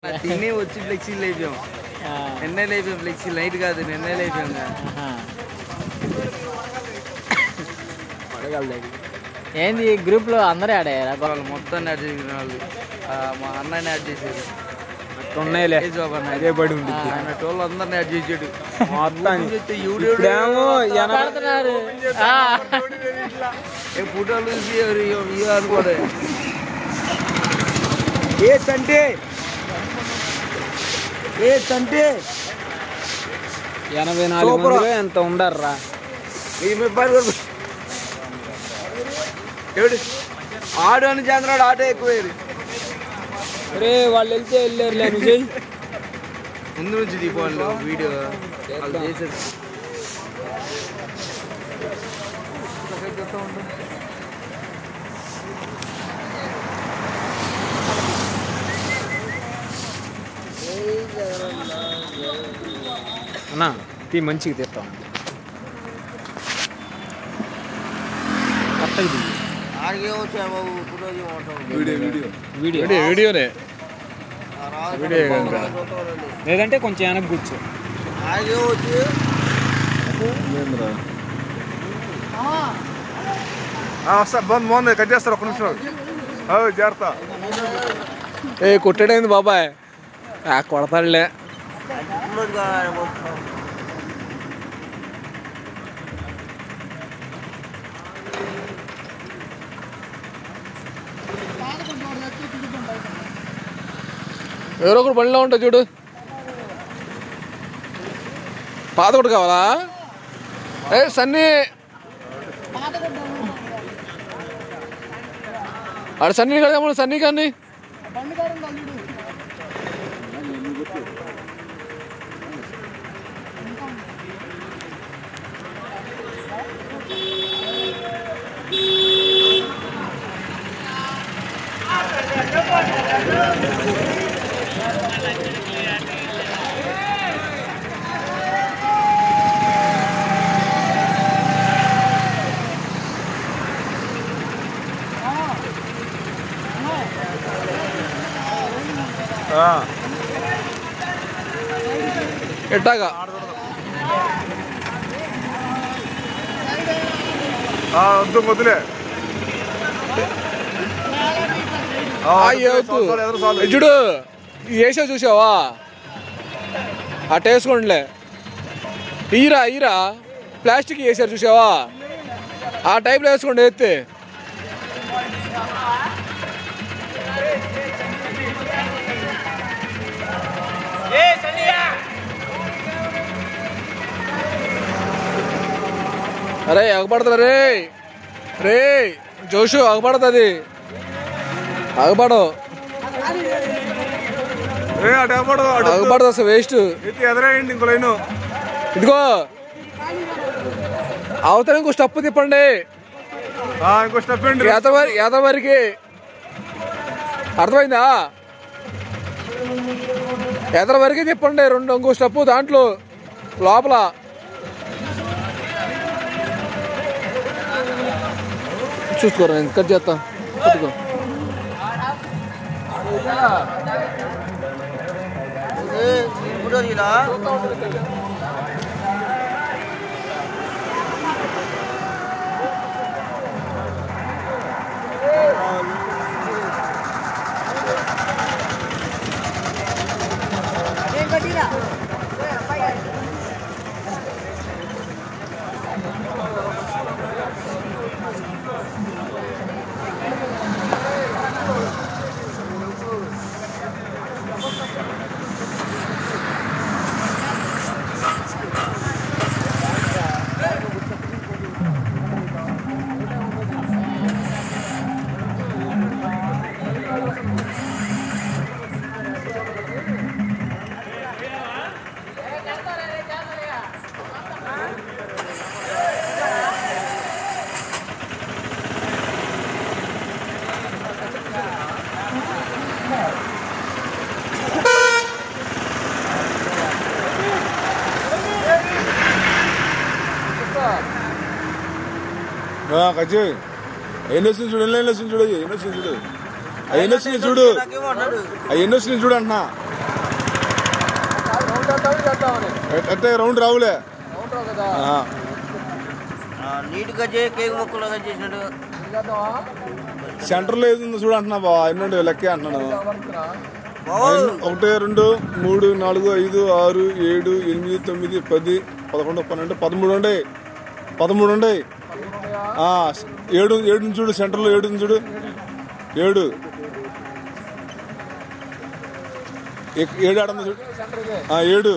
తిని వచ్చి ఫ్లెక్సీలు అయిపోయాం. నిన్నే అయిపోయాం ఫ్లెక్సీ, నైట్ కాదు నిన్నే అయిపోయాం. ఏంది గ్రూప్ లో అందరూ యాడ్ అయ్యారా? వాళ్ళు మొత్తం యాడ్ చేసిన వాళ్ళు మా అన్నని యాడ్ చేశారు. అదే పడి ఉంది ఆయన టోళ్ళు అందరిని యాడ్ చేసాడు. ఫోటోలు చూసి అనుకోడే ఏ చంటే 84 ఎంత ఉండర్రా. ఆడు అని చంద్రాడు ఆటో ఎక్కువేది. అరే వాళ్ళు వెళ్తే వెళ్ళారులే, నువ్వు చెయ్యి. ముందు నుంచి దీపావళిలో వీడియో వాళ్ళు చేసేది. అన్నా తీ మంచిగా తీస్తాం. వీడియోనే లేదంటే కొంచెం వెనక్కి కూర్చో. బాగుంది, కట్ చేస్తారు ఒక్క నిమిషం జాగ్రత్త. ఏ కొట్టాడైంది బాబాయ్, కొడతాడులే. ఎవరో ఒకరు బండిలో ఉంటా చూడు. పాత కొట్టు కావాలా? ఏ సన్నీ ఆడ సన్నీ కదా, సన్నీ కానీ ఎట్టాగా వద్దు వద్దులే. చూడు వేసా చూసావా, అట్ట వేసుకోండిలే. ఈరా ప్లాస్టిక్ వేసారు చూసావా, ఆ టైప్లో వేసుకోండి. ఎత్తే అరే అగపడుతుంది రే జోషు, అగపడుతుంది అగపడు అగపడదు అసలు వేస్ట్. ఎదురేయండి ఇంకో లైన్. ఇదిగో అవతల ఇంకో స్టెప్ తిప్పండి, ఇంకో స్టెప్ యాదవ వరకు. అర్థమైందా? ఎదర వరకే తిప్పండి, ఇంకో స్టెప్ దాంట్లో లోపల. చూసుకోరా, నేను కట్ చేస్తా. పెట్టుకో. కజ్జి ఎన్నొస్తుంది చూడు, ఎన్నొస్తుంది చూడు, ఎన్నొస్తుంది చూడు, ఎన్నొస్తుంది చూడు, ఎన్నొస్తుంది చూడు అంటున్నా. అంటే రౌండ్ రావులే నీట్గా చేయి కేక్ ముక్కలుగా చేసినట్టు సెంటర్లో ఏది ఉందో చూడు అంటున్నా బావ ఎన్నండి లెక్కే అంటున్నాను 1 2 3 4 5 6 7 8 9 10 11 12 13 ఉన్నాయి 13 ఉన్నాయి 7 చూడు సెంటర్లో 7 చూడు 7 ఆడ చూడు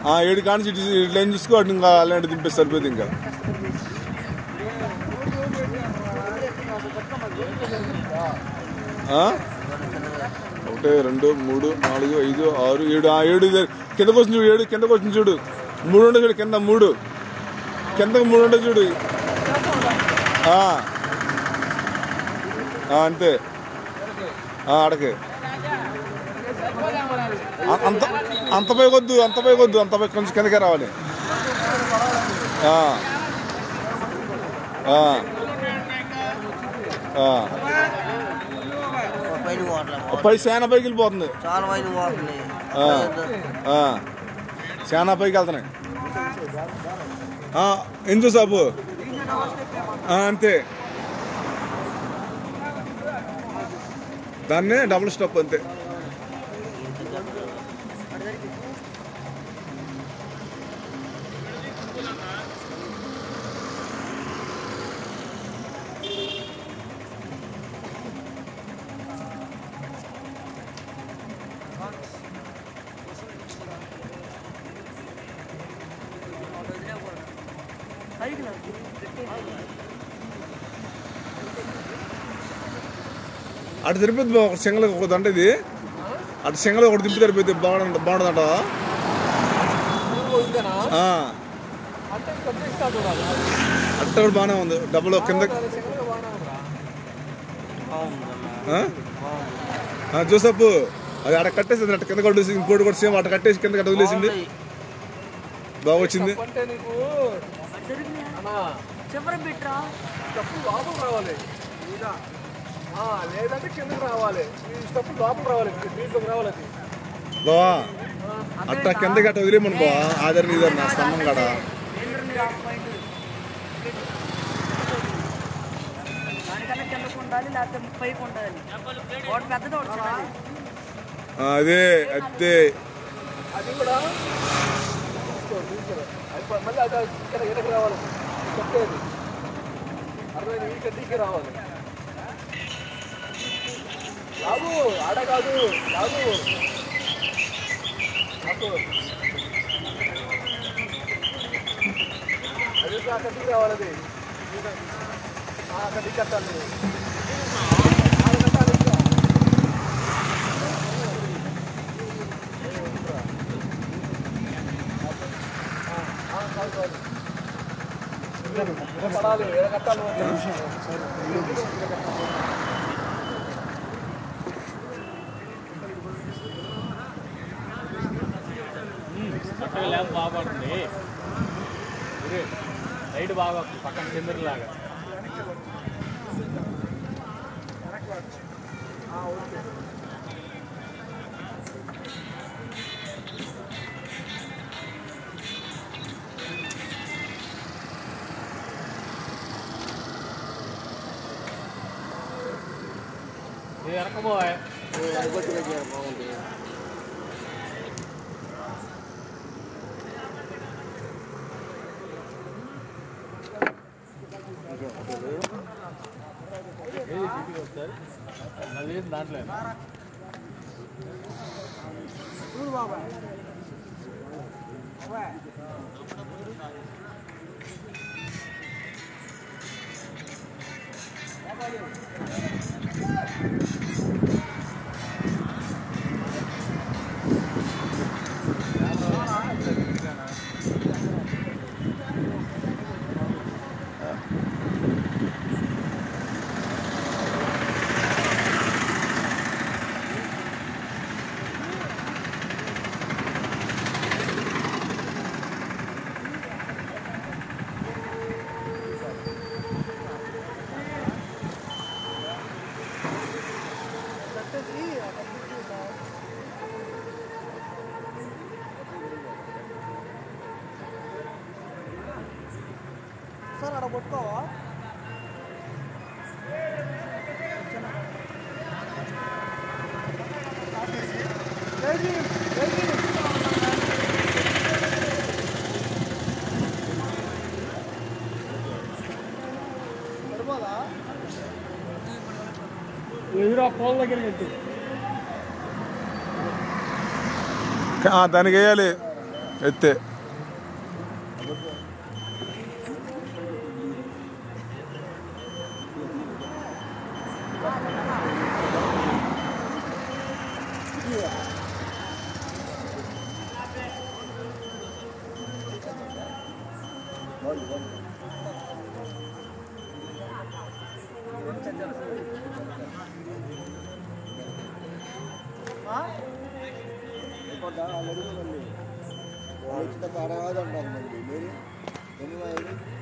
7 కానీ లైన్ చూసుకో అటు ఇంకా అలాంటి దింపేసి సరిపోతుంది ఇంకా ఒకటి 2 3 4 5 6 7 కిందకు వచ్చింది చూడు 7 కిందకు వచ్చింది చూడు 3 ఉండే చూడు కింద 3 కిందకు 3 ఉండే చూడు అంతే అడకే అంత పైకొద్దు అంత పై కొంచెం కిందకే రావాలి పై శానా పైకి వెళ్ళిపోతుంది శానా పైకి వెళ్తున్నాయి ఎందు సాపు అంతే దాన్నే డబుల్ స్టెప్ అంతే అటు తిరుపతి ఒక సింగల్ ఒక దండ ఇది అటు సింగల్ ఒకటి దింపి తిరుపతి బాగుంటుందంట అట్ట కూడా బాగానే ఉంది డబ్బులు కింద చూసప్పు అది అక్కడ కట్టేసింది అట్ట కింద కొట్టేసి ఇంకోటి కూడా సేమ్ అట్ట కట్టేసి కింద కట్ట వదిలేసింది బాగా వచ్చింది లేదంటే కిందకి రావాలి స్టెప్ లోపల రావాలి దీంట్లోకి రావాలి బావా అట్ట కింద గట్ట వదిలేమను బావా ఆధార్ నీదారు నా స్తంభం కాడ అదే అదే అది కూడా మళ్ళీ అది ఇక్కడ రావాలి చెప్పేది అర్థమైంది ఈ కడ్డీకి రావాలి బాబు ఆడ కాదు బాబు అది ఆ కడ్డీకి రావాలి అది కడ్డీకి కట్టాలి పడాలి కట్టాలి ల్యాంప్ బాగా పడుతుంది లైట్ బాగా పక్కన చంద్రులాగా ఎరకపోయా బాగుంది మళ్ళీ దాంట్లో ఒకసారి అక్కడ పట్టుకోవా ఎదురు ఆ పోల్ దగ్గర కట్టి దానికి వేయాలి ఎత్తే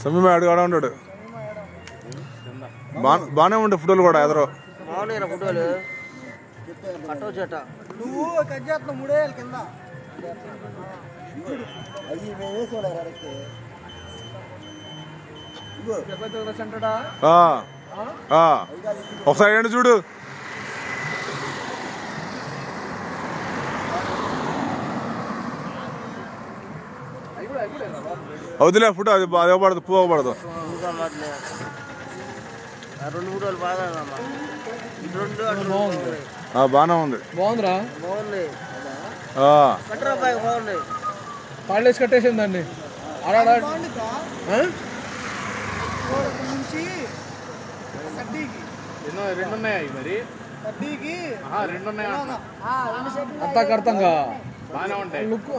సమీమ అడుగాడ ఉంటాడు బాగానే ఉండే ఫోటోలు కూడా ఎదరో బాగున్నాయి ఫోటోలు అటో చెట్ట నువ్వు కట్ చేస్తున్నావు 3 కింద ఒకసారి ఏంటి చూడు వదిలే ఫోటో అది అవ్వబడదు పువ్వు అవ్వబడదు రెండు ఫోటోలు బాగా బాగానే ఉంది బాగుందిరా బాగుంది బాగున్నాయి పాడలేసి కట్టేసింది దాన్ని నుంచి రెండు ఉన్నాయి మరి కడ్డీకి రెండు ఉన్నాయి అంతా కడతాంగా బాగానే ఉంటాయి లుక్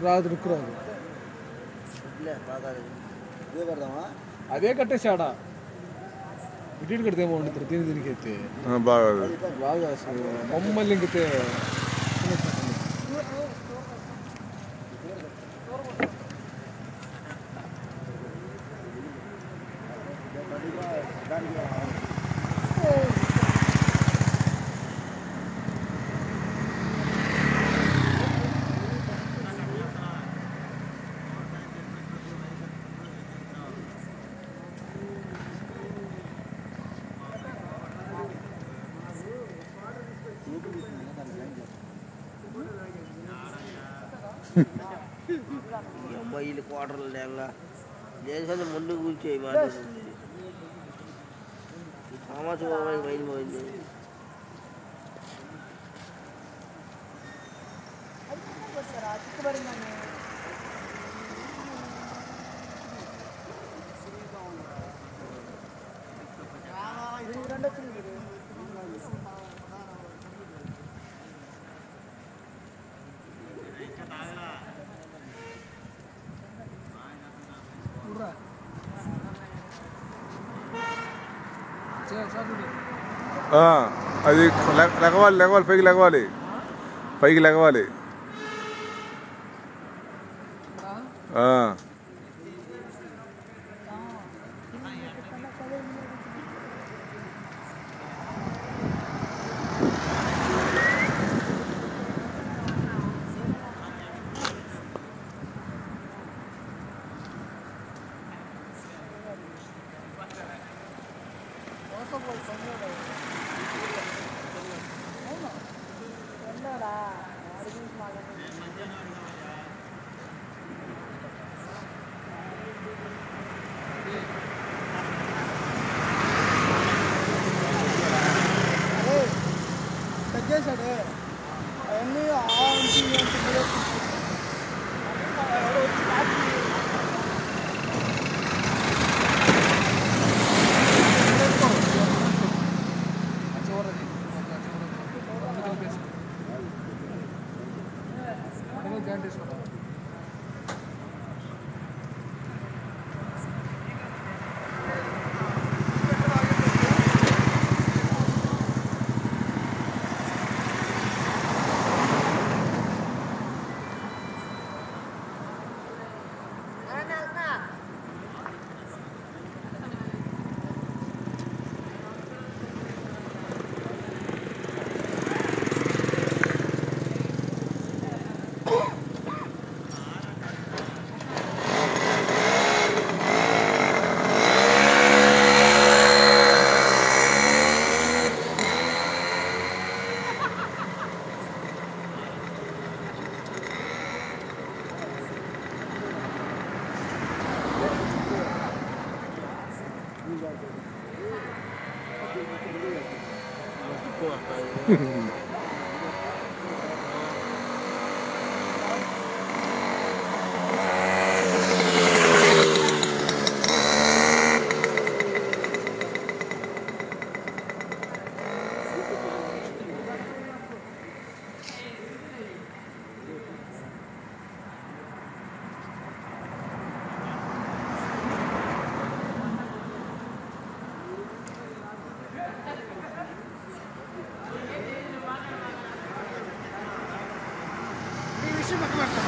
రాదు లుక్ రాదు అదే కట్టేసాడా ఇటు కడితే ఏమో దీనికి అయితే బాగా బాగా అసలు మమ్మల్ని ఇంకితే అమ్మాయిలు క్వార్టర్లు లేక దేశాన్ని ముందు కూర్చోయి సమాచారం బయలుపోయింది అది లెగవాలి పైకి లెగవాలి చేశాడు అవన్నీ ఈ విషయం పక్క పెడతాం